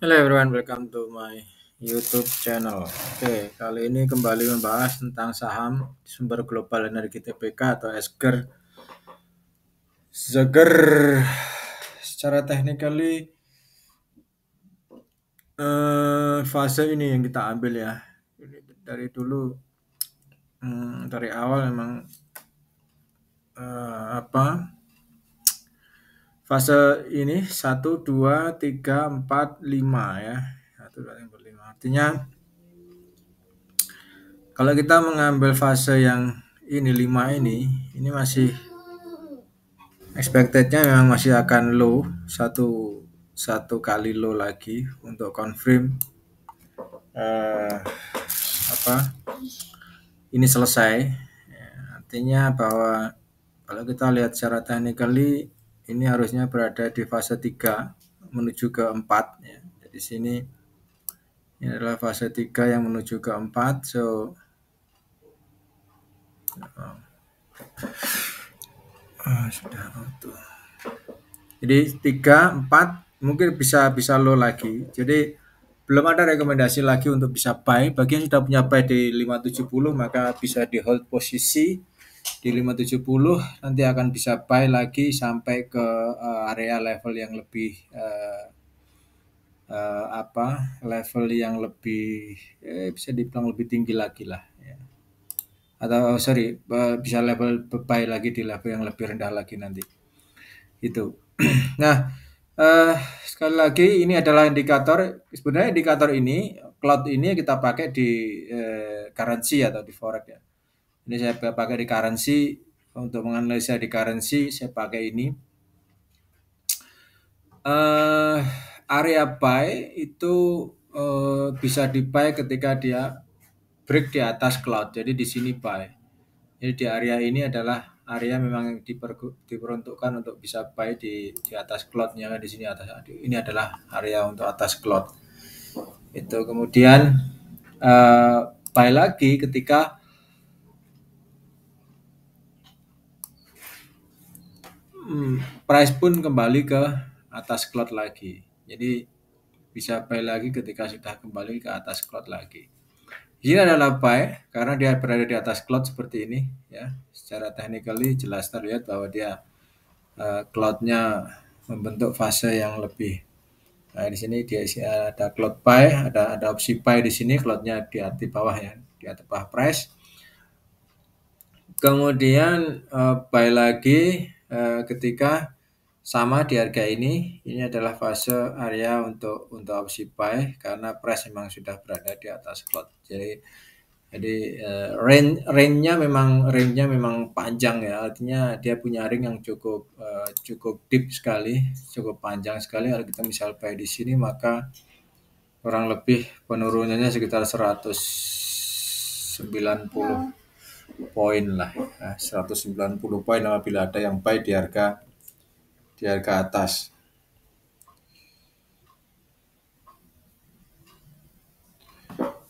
Hello everyone, welcome to my YouTube channel. Oke, kali ini kembali membahas tentang saham sumber global energi TPK atau SGER. SGER secara technically fase ini yang kita ambil ya. Dari dulu dari awal memang fase ini 1, 2, 3, 4, 5 ya. 1, 2, 3, 4, 5. Artinya kalau kita mengambil fase yang ini 5 ini masih expected-nya memang masih akan low, satu kali low lagi untuk confirm ini selesai. Ya, artinya bahwa kalau kita lihat secara technically ini harusnya berada di fase 3 menuju ke 4 ya. Di sini ini adalah fase 3 yang menuju ke 4. So sudah auto. Jadi 3, 4 mungkin bisa low lagi. Jadi belum ada rekomendasi lagi untuk bisa buy. Bagi yang sudah punya buy di 570 maka bisa di hold posisi di 570, nanti akan bisa buy lagi sampai ke area level yang lebih level yang lebih bisa dibilang lebih tinggi lagi lah ya. Atau bisa level buy lagi di level yang lebih rendah lagi nanti itu. Nah, sekali lagi ini adalah indikator. Sebenarnya indikator ini cloud ini kita pakai di currency atau di forex ya. Ini saya pakai di currency. Untuk menganalisa di currency saya pakai ini. Area buy itu bisa di buy ketika dia break di atas cloud. Jadi di sini buy. Jadi di area ini adalah area memang diperuntukkan untuk bisa buy di atas cloud-nya. Di sini atas, ini adalah area untuk atas cloud. Itu kemudian buy lagi ketika price pun kembali ke atas cloud lagi. Jadi bisa buy lagi ketika sudah kembali ke atas cloud lagi. Ini adalah buy karena dia berada di atas cloud seperti ini ya. Secara technically jelas terlihat bahwa dia cloud-nya membentuk fase yang lebih. Nah, di sini dia ada cloud buy, ada opsi buy di sini, cloud-nya di bawah ya, di atas bawah price. Kemudian buy lagi ketika sama di harga ini adalah fase area untuk opsi buy karena price memang sudah berada di atas cloud. Jadi range-nya memang panjang ya, artinya dia punya range yang cukup deep sekali, cukup panjang sekali. Kalau kita misal buy di sini maka kurang lebih penurunannya sekitar 190 poin lah, 190 poin apabila ada yang buy di harga atas.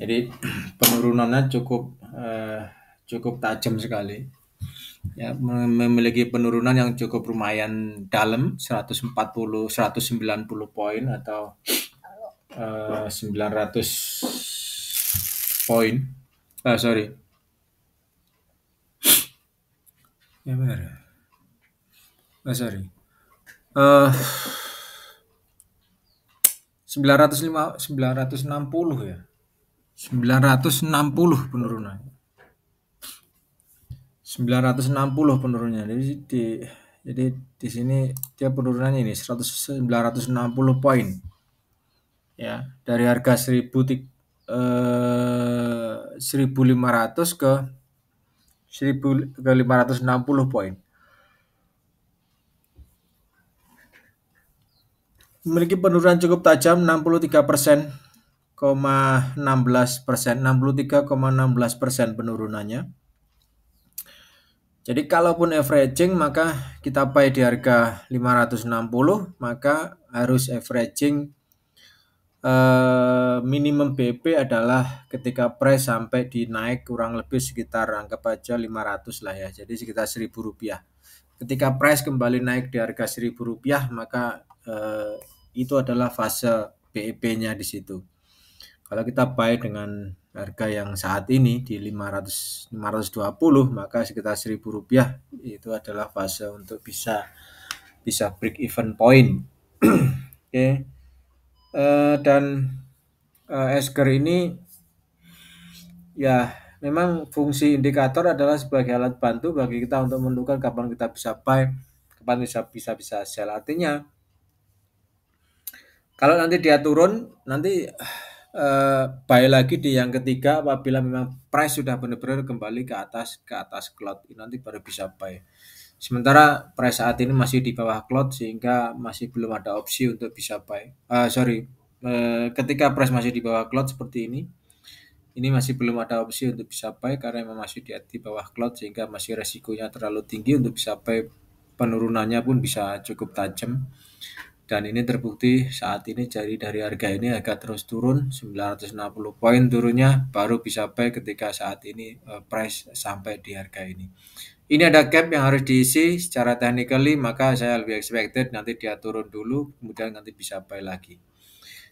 Jadi penurunannya cukup tajam sekali. Ya, memiliki penurunan yang cukup lumayan dalam, 190 poin atau 900 poin. Ya benar. 960 ya. 960 penurunan. 960 penurunannya. Jadi di sini dia penurunannya ini 960 poin. Ya, dari harga 1.500 ke 1.560 poin. Memiliki penurunan cukup tajam 63,16% penurunannya. Jadi kalaupun averaging maka kita buy di harga 560 maka harus averaging minimum BP adalah ketika price sampai dinaik kurang lebih sekitar anggap aja 500 lah ya. Jadi sekitar Rp1.000. Ketika price kembali naik di harga Rp1.000 maka itu adalah fase BEP-nya di situ. Kalau kita buy dengan harga yang saat ini di 520, maka sekitar Rp1.000 itu adalah fase untuk bisa bisa break even point. Oke. Dan Esker ini ya memang fungsi indikator adalah sebagai alat bantu bagi kita untuk menentukan kapan kita bisa buy, kapan bisa sell. Artinya kalau nanti dia turun, nanti buy lagi di yang ketiga apabila memang price sudah benar-benar kembali ke atas cloud, nanti baru bisa buy. Sementara price saat ini masih di bawah cloud sehingga masih belum ada opsi untuk bisa buy. Ketika price masih di bawah cloud seperti ini masih belum ada opsi untuk bisa buy karena memang masih di bawah cloud sehingga masih resikonya terlalu tinggi untuk bisa buy. Penurunannya pun bisa cukup tajam. Dan ini terbukti saat ini dari harga ini agak terus turun 960 poin turunnya baru bisa buy ketika saat ini price sampai di harga ini. Ini ada gap yang harus diisi secara technically, maka saya lebih expected nanti dia turun dulu kemudian nanti bisa buy lagi.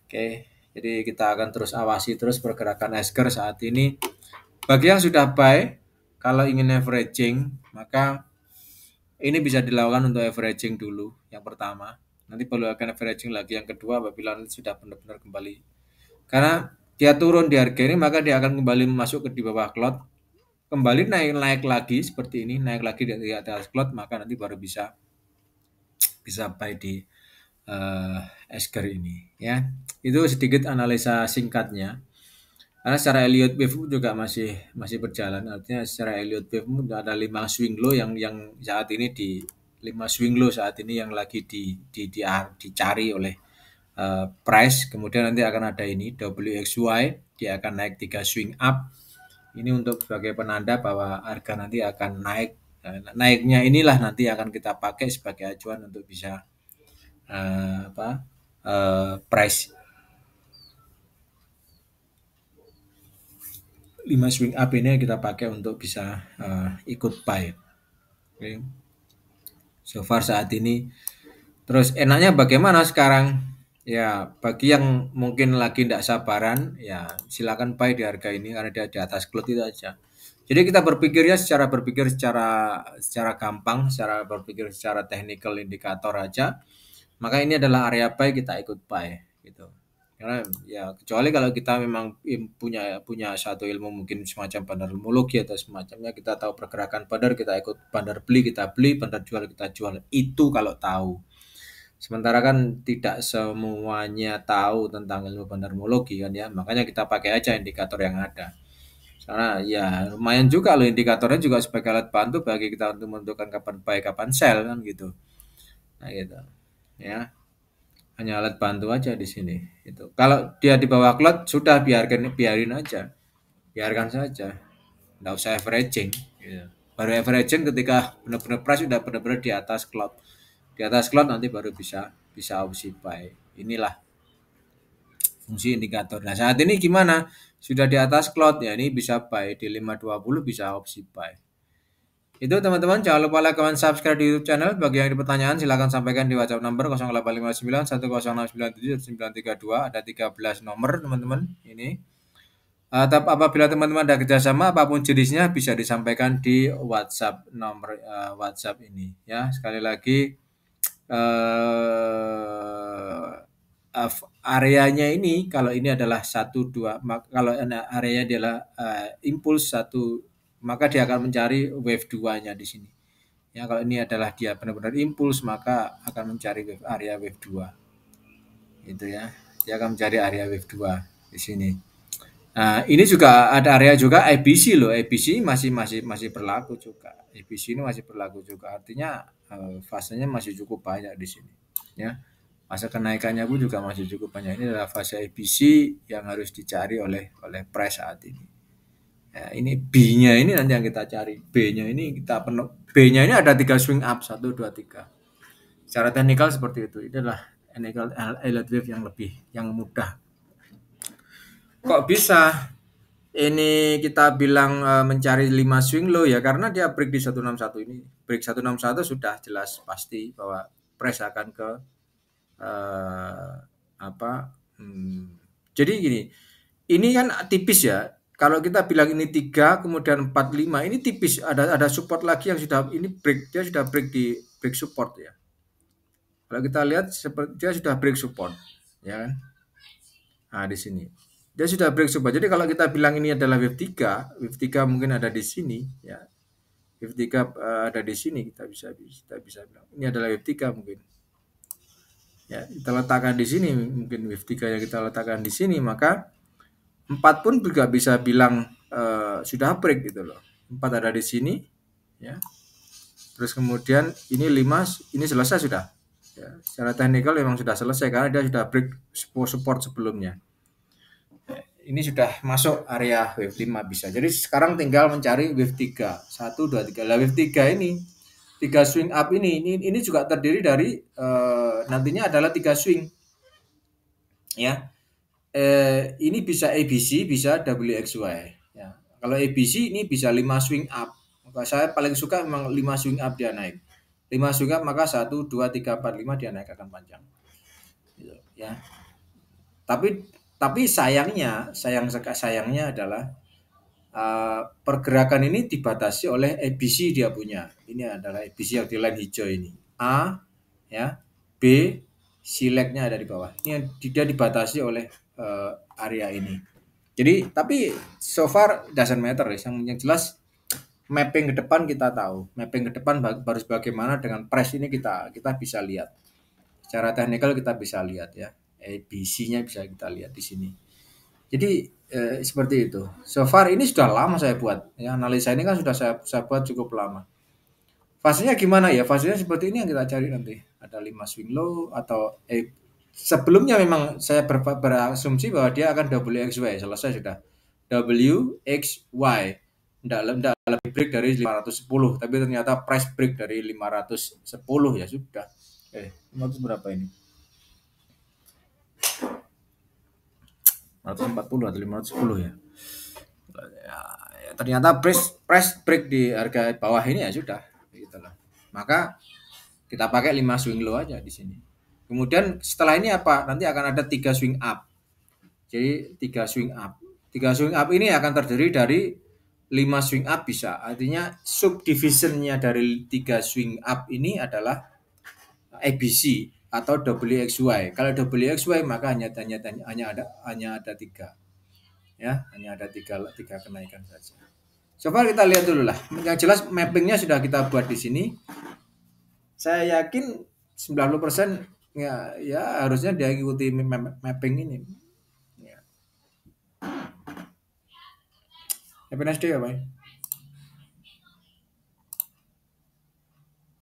Oke, jadi kita akan terus awasi terus pergerakan Esker saat ini. Bagi yang sudah buy, kalau ingin averaging maka ini bisa dilakukan untuk averaging dulu yang pertama. Nanti perlu akan averaging lagi yang kedua apabila nanti sudah benar-benar kembali. Karena dia turun di harga ini maka dia akan kembali masuk ke di bawah cloud. Kembali naik lagi seperti ini, naik lagi di atas cloud maka nanti baru bisa buy di Esker ini ya. Itu sedikit analisa singkatnya. Karena secara Elliott wave juga masih berjalan. Artinya secara Elliott wave ada 5 swing low yang saat ini di 5 swing low saat ini yang lagi dicari oleh price. Kemudian nanti akan ada ini WXY, dia akan naik 3 swing up. Ini untuk sebagai penanda bahwa harga nanti akan naik. Naiknya inilah nanti akan kita pakai sebagai acuan untuk bisa price 5 swing up ini kita pakai untuk bisa ikut buy. Okay. So far saat ini. Terus enaknya bagaimana sekarang? Ya bagi yang mungkin lagi tidak sabaran, ya silakan buy di harga ini karena dia di atas cloud itu aja. Jadi kita berpikir secara gampang, secara technical indikator aja. Maka ini adalah area buy, kita ikut buy gitu. Karena ya kecuali kalau kita memang punya satu ilmu mungkin semacam bandarmologi atau semacamnya, kita tahu pergerakan bandar, kita ikut bandar beli, kita beli, bandar jual, kita jual. Itu kalau tahu. Sementara kan tidak semuanya tahu tentang ilmu bandarmologi kan ya, makanya kita pakai aja indikator yang ada. Karena ya lumayan juga loh indikatornya juga sebagai alat bantu bagi kita untuk menentukan kapan buy, kapan sell kan gitu. Nah gitu. Ya. Hanya alat bantu aja di sini. Itu. Kalau dia di bawah cloud sudah biarin aja. Biarkan saja. Nggak usah averaging gitu. Baru averaging ketika benar-benar price sudah benar-benar di atas cloud. Di atas cloud nanti baru bisa opsi buy. Inilah fungsi indikator. Nah, saat ini gimana? Sudah di atas cloud ya, ini bisa buy di 520 bisa opsi buy. Itu teman-teman, jangan lupa like, comment, subscribe di YouTube channel. Bagi yang ada pertanyaan silahkan sampaikan di WhatsApp number 0859 1069 1932. Ada 13 nomor teman-teman ini. Apabila teman-teman ada kerjasama apapun jenisnya bisa disampaikan di WhatsApp nomor WhatsApp ini ya. Sekali lagi areanya ini kalau ini adalah 1 2, kalau areanya adalah impuls 1, maka dia akan mencari wave 2-nya di sini. Ya, kalau ini adalah dia benar-benar impuls maka akan mencari area wave 2. Itu ya. Dia akan mencari area wave 2 di sini. Nah, ini juga ada area juga ABC loh. ABC masih berlaku juga. ABC ini masih berlaku juga. Artinya fasenya masih cukup banyak di sini. Ya, masa kenaikannya pun juga masih cukup banyak. Ini adalah fase ABC yang harus dicari oleh price saat ini. Ya, ini B-nya ini nanti yang kita cari. B-nya ini kita penuh. B-nya ini ada 3 swing up 1, 2, 3. Secara teknikal seperti itu. Ini adalah Elliott wave yang mudah. Kok bisa ini kita bilang mencari 5 swing low ya karena dia break di 161 ini. Break 161 sudah jelas pasti bahwa price akan ke Hmm. Jadi gini, ini kan tipis ya. Kalau kita bilang ini 3 kemudian 4 5 ini tipis, ada support lagi yang sudah ini break, dia sudah break di break support ya. Kalau kita lihat seperti dia sudah break support, ya kan? Nah, di sini. Dia sudah break support. Jadi kalau kita bilang ini adalah wave 3 mungkin ada di sini ya. Wave 3 ada di sini kita bisa bilang. Ini adalah wave 3 mungkin. Ya, kita letakkan di sini mungkin wave 3 yang kita letakkan di sini, maka 4 pun juga bisa bilang sudah break gitu loh. 4 ada di sini ya. Terus kemudian ini 5 ini selesai sudah. Ya, secara teknikal memang sudah selesai karena dia sudah break support sebelumnya. Ini sudah masuk area wave 5 bisa. Jadi sekarang tinggal mencari wave 3. 1 2 3. Lah wave 3 ini 3 swing up ini juga terdiri dari nantinya adalah 3 swing ya. Ini bisa ABC, bisa WXY ya. Kalau ABC ini bisa 5 swing up. Maka saya paling suka memang 5 swing up dia naik. 5 swing up maka 1 2 3 4 5 dia naik akan panjang. Gitu, ya. Tapi sayangnya adalah pergerakan ini dibatasi oleh ABC dia punya. Ini adalah ABC yang di line hijau ini. A ya, B select-nya ada di bawah. Ini yang dia dibatasi oleh area ini. Jadi tapi so far doesn't matter ya. Yang jelas mapping ke depan kita tahu. Mapping ke depan baru bagaimana dengan price ini kita bisa lihat. Secara teknikal kita bisa lihat ya. ABC-nya bisa kita lihat di sini. Jadi seperti itu. So far ini sudah lama saya buat. Ya, analisa ini kan sudah saya buat cukup lama. Fasenya gimana ya? Fasenya seperti ini yang kita cari nanti. Ada 5 swing low atau sebelumnya memang saya berasumsi bahwa dia akan WXY. Selesai sudah. WXY. Tidak lebih break dari 510. Tapi ternyata price break dari 510 ya sudah. 500 berapa ini? 540 atau 510 ya. Ya, ternyata price break di harga bawah ini ya sudah gitu loh. Maka kita pakai 5 swing low aja di sini. Kemudian setelah ini apa? Nanti akan ada 3 swing up. Jadi 3 swing up. 3 swing up ini akan terdiri dari 5 swing up bisa. Artinya subdivisionnya dari 3 swing up ini adalah ABC atau WXY. Kalau WXY maka hanya ada 3. Ya, hanya ada tiga kenaikan saja. So far kita lihat dulu lah. Yang jelas mappingnya sudah kita buat di sini. Saya yakin 90% ya harusnya dia ikuti mapping ini. Ya. Happy nice day ya, Bang.